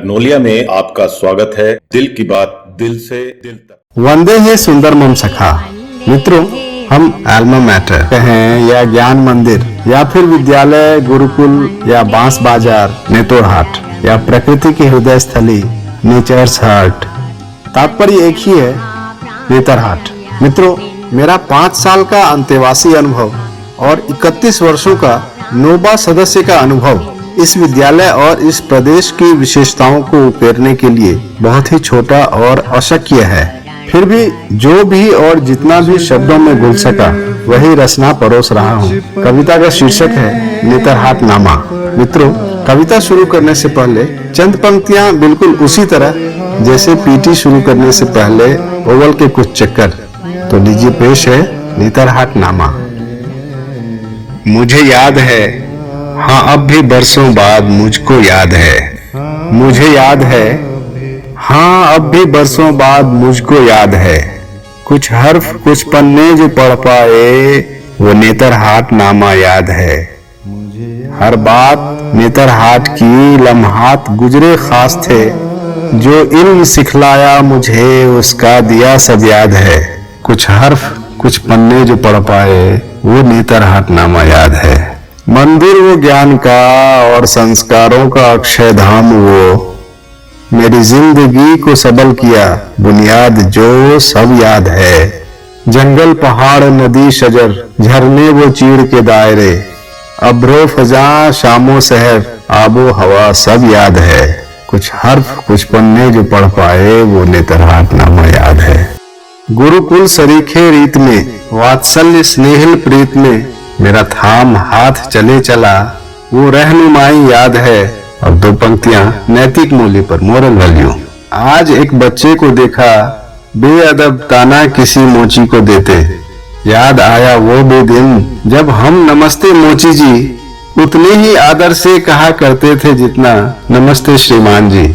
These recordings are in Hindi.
मैग्नोलिया में आपका स्वागत है। दिल की बात दिल से दिल तक। वंदे है सुंदर मम सखा। मित्रों, हम एल्मा मैटर कहें या ज्ञान मंदिर या फिर विद्यालय, गुरुकुल या बांस बाजार, नेतोरहाट या प्रकृति की हृदय स्थली नेचर्स हार्ट, तात्पर्य एक ही है, नेतरहाट। मित्रों, मेरा 5 साल का अंतेवासी अनुभव और 31 वर्षों का नोबा सदस्य का अनुभव इस विद्यालय और इस प्रदेश की विशेषताओं को उकेरने के लिए बहुत ही छोटा और अशक्य है। फिर भी जो भी और जितना भी शब्दों में घुल सका वही रचना परोस रहा हूँ। कविता का शीर्षक है नेतरहाट नामा। मित्रों, कविता शुरू करने से पहले चंद पंक्तियां बिल्कुल उसी तरह जैसे पीटी शुरू करने से पहले ओवल के कुछ चक्कर। तो लीजिए पेश है नेतरहाट नामा। मुझे याद है, हाँ अब भी बरसों बाद मुझको याद है। मुझे याद है, हाँ अब भी बरसों बाद मुझको याद है। कुछ हर्फ कुछ पन्ने जो पढ़ पाए वो नेतरहाट नामा याद है। हर बात नेतरहाट की लम्हात गुजरे खास थे। जो इल्म सिखलाया मुझे उसका दिया सब याद है। कुछ हर्फ कुछ पन्ने जो पढ़ पाए वो नेतरहाट नामा याद है। मंदिर वो ज्ञान का और संस्कारों का अक्षय धाम वो, मेरी जिंदगी को सबल किया बुनियाद जो सब याद है। जंगल पहाड़ नदी शजर झरने वो चीड़ के दायरे, अब्रो फजा शामो शहर आबो हवा सब याद है। कुछ हर्फ कुछ पन्ने जो पढ़ पाए वो नेतरहाट नामा याद है। गुरुकुल सरीखे रीत में वात्सल्य स्नेहिल प्रीत में मेरा थाम हाथ चले चला वो रहनुमाई याद है। और 2 पंक्तियां नैतिक मूल्य पर, मोरल वैल्यू। आज एक बच्चे को देखा बेअदब ताना किसी मोची को देते। याद आया वो भी दिन जब हम नमस्ते मोची जी उतने ही आदर से कहा करते थे जितना नमस्ते श्रीमान जी।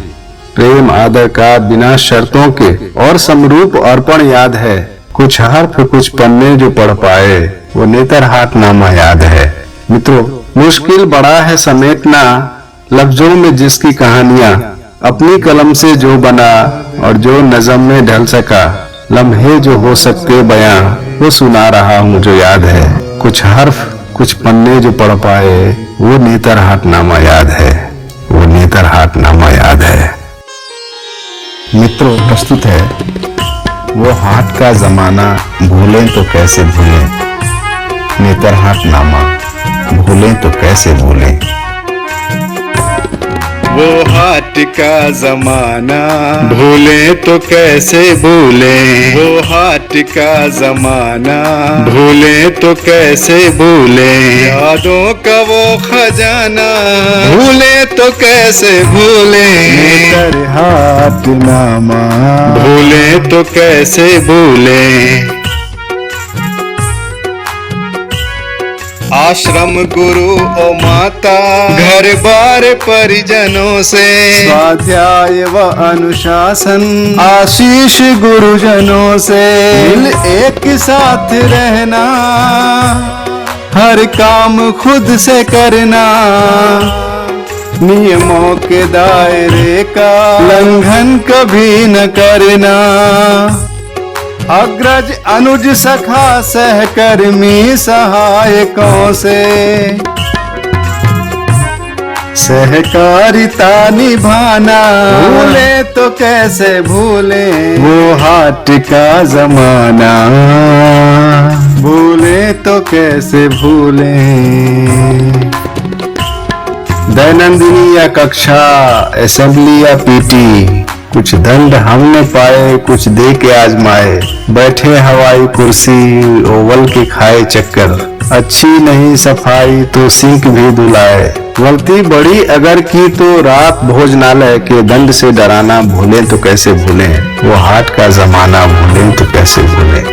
प्रेम आदर का बिना शर्तों के और समरूप अर्पण याद है। कुछ हर्फ कुछ पन्ने जो पढ़ पाए वो नेतरहाट नामा याद है। मित्रों, मुश्किल बड़ा है समेटना लफ्जों में जिसकी कहानियां, अपनी कलम से जो बना और जो नज़म में ढल सका, लम्हे जो हो सकते बयां वो सुना रहा हूँ जो याद है। कुछ हर्फ कुछ पन्ने जो पढ़ पाए वो नेतरहाट नामा याद है। वो नेतरहाट नामा याद है। मित्रों, प्रस्तुत है वो हाट का जमाना भूलें तो कैसे भूलें। नेतरहाट नामा भूलें तो कैसे भूलें। वो हाट का जमाना भूलें तो कैसे भूलें। वो हाट का जमाना भूलें तो कैसे भूलें। यादों का वो खजाना भूलें तो कैसे भूलें। नेतरहाट नामा भूलें तो कैसे भूलें। आश्रम गुरु ओ माता घर बार परिजनों से स्वाध्याय व अनुशासन आशीष गुरुजनों से मिल एक साथ रहना हर काम खुद से करना नियमों के दायरे का उल्लंघन कभी न करना अग्रज अनुज सखा सहकर्मी सहायकों से सहकारिता निभाना भूले तो कैसे भूले वो हाट का जमाना भूले तो कैसे भूले दैनंदिनी या कक्षा असेंबली या पीटी कुछ दंड हमने पाए कुछ दे के आजमाए बैठे हवाई कुर्सी ओवल के खाए चक्कर अच्छी नहीं सफाई तो सिंक भी धुलाए गलती बड़ी अगर की तो रात भोजनालय के दंड से डराना भूलें तो कैसे भूलें वो हाट का जमाना भूलें तो कैसे भूलें।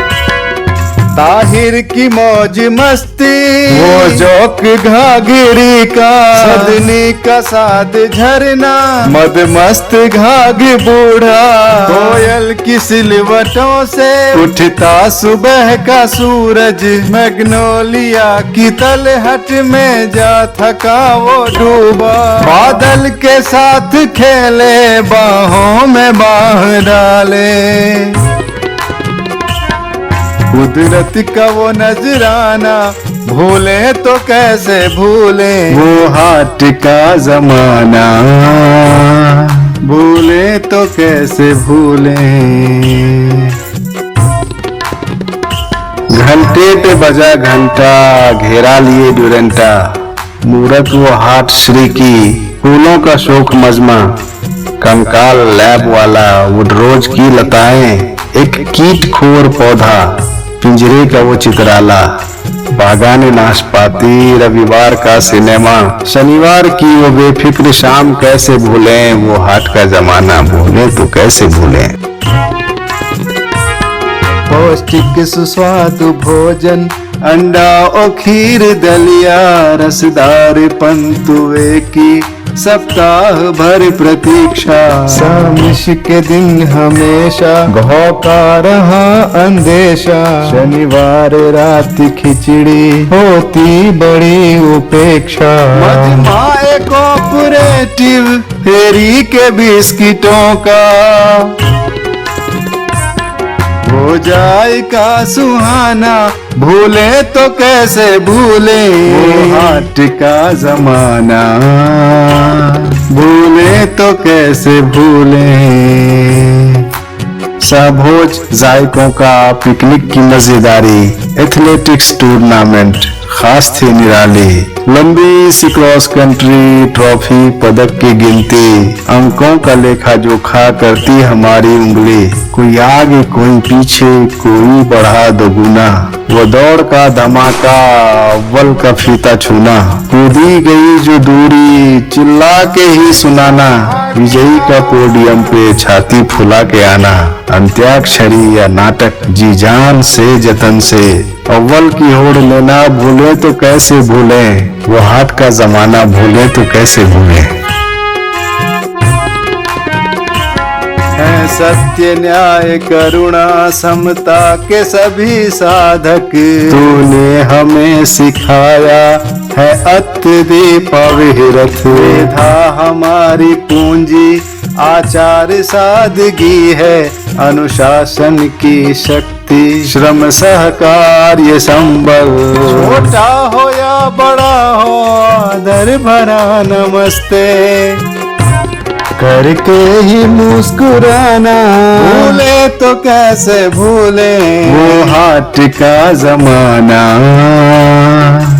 ताहिर की मौज मस्ती, वो जोक घाघरी का, सदनी का साद झरना, मद मस्त घाघ बूढ़ा, कोयल की सिलवटों से उठता सुबह का सूरज, मैग्नोलिया की तलहट में जा थका वो डूबा, बादल के साथ खेले बाहों में बाह डाले, कुदरत का वो नजराना भूले तो कैसे भूले, वो हाट का जमाना भूले तो कैसे भूले। घंटे पे बजा घंटा, घेरा लिए डुरंटा, मूरत वो हाट श्री की, फूलों का शोक मजमा, कंकाल लैब वाला वुडरोज की लताएं, एक कीट खोर पौधा, पिंजरे का वो चित्राला, बागान नाशपाती, रविवार का सिनेमा, शनिवार की वो बेफिक्र शाम कैसे भूलें, वो हाट का जमाना भूले तो कैसे भूलें। पौष्टिक सुस्वादु भोजन, अंडा और खीर दलिया, रसदार पंतुए की सप्ताह भर प्रतीक्षा, सामिश के दिन हमेशा घौ का रहा अंदेशा, शनिवार रात खिचड़ी होती बड़ी उपेक्षा, मजमाए कोऑपरेटिव फेरी के बिस्किटों का, हो जाए का सुहाना भूले तो कैसे भूले, वो हाट का जमाना भूले तो कैसे भूले। साभोज जायकों का पिकनिक की मजेदारी, एथलेटिक्स टूर्नामेंट खास थी निराली, लंबी सी क्रॉस कंट्री ट्रॉफी पदक की गिनती, अंकों का लेखा जोखा करती हमारी उंगली, कोई आगे कोई पीछे कोई बढ़ा दोगुना, वो दौड़ का धमाका अव्वल का फीता छूना, कूदी गई जो दूरी चिल्ला के ही सुनाना, विजयी का पोडियम पे छाती फुला के आना, अंत्याक्षरी या नाटक जी जान से जतन से अव्वल की होड़ लेना भूले तो कैसे भूले, वो हाट का जमाना भूले तो कैसे भूले। है सत्य न्याय करुणा समता के सभी साधक, तूने हमें सिखाया है अत्यदीप विरथ, मेधा हमारी पूंजी आचार सादगी है, अनुशासन की शक्ति श्रम सहकार्य संबल, छोटा हो या बड़ा हो आदर भरा नमस्ते, करके ही मुस्कुराना भूले तो कैसे भूले, वो हाट का जमाना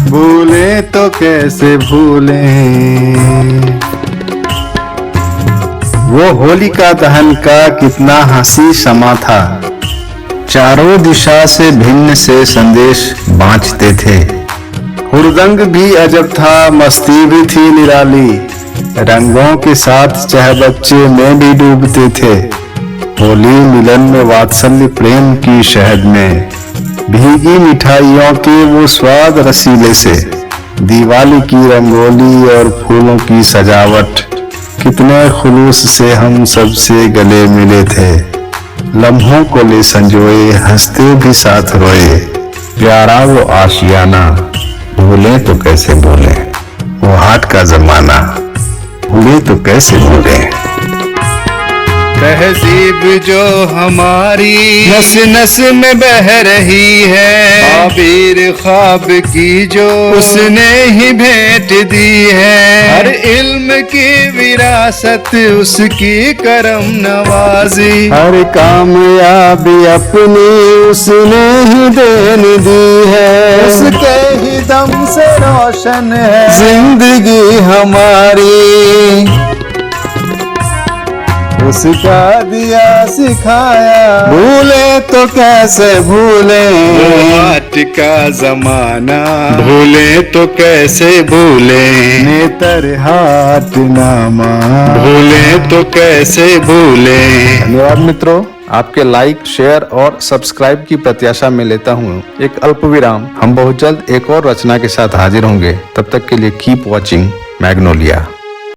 भूले तो कैसे भूले। वो होलिका दहन का कितना हंसी समा था, चारों दिशा से भिन्न से संदेश बांचते थे, हुड़दंग भी अजब था मस्ती भी थी निराली, रंगों के साथ चाहे बच्चे में भी डूबते थे, होली मिलन में वात्सल्य प्रेम की शहद में, भीगी मिठाइयों के वो स्वाद रसीले से, दिवाली की रंगोली और फूलों की सजावट, कितने खुलूस से हम सबसे गले मिले थे, लम्हों को ले संजोए हंसते भी साथ रोए, प्यारा वो आशियाना भूले तो कैसे भूले, वो हाट का जमाना भूले तो कैसे भूले। तहजीब जो हमारी नस नस में बह रही है, आबिर ख्वाब की जो उसने ही भेंट दी है, हर इल्म की विरासत उसकी करम नवाजी, हर कामयाबी अपनी उसने ही देन दी है, उसके ही दम से रोशन है जिंदगी हमारी, उसका दिया सिखाया भूले तो कैसे भूले, हाट का जमाना भूले तो कैसे भूले, नेतर हाट नामा भूले तो कैसे भूले। धन्यवाद मित्रों। आपके लाइक, शेयर और सब्सक्राइब की प्रत्याशा में लेता हूँ एक अल्प विराम। हम बहुत जल्द एक और रचना के साथ हाजिर होंगे। तब तक के लिए कीप वॉचिंग मैग्नोलिया।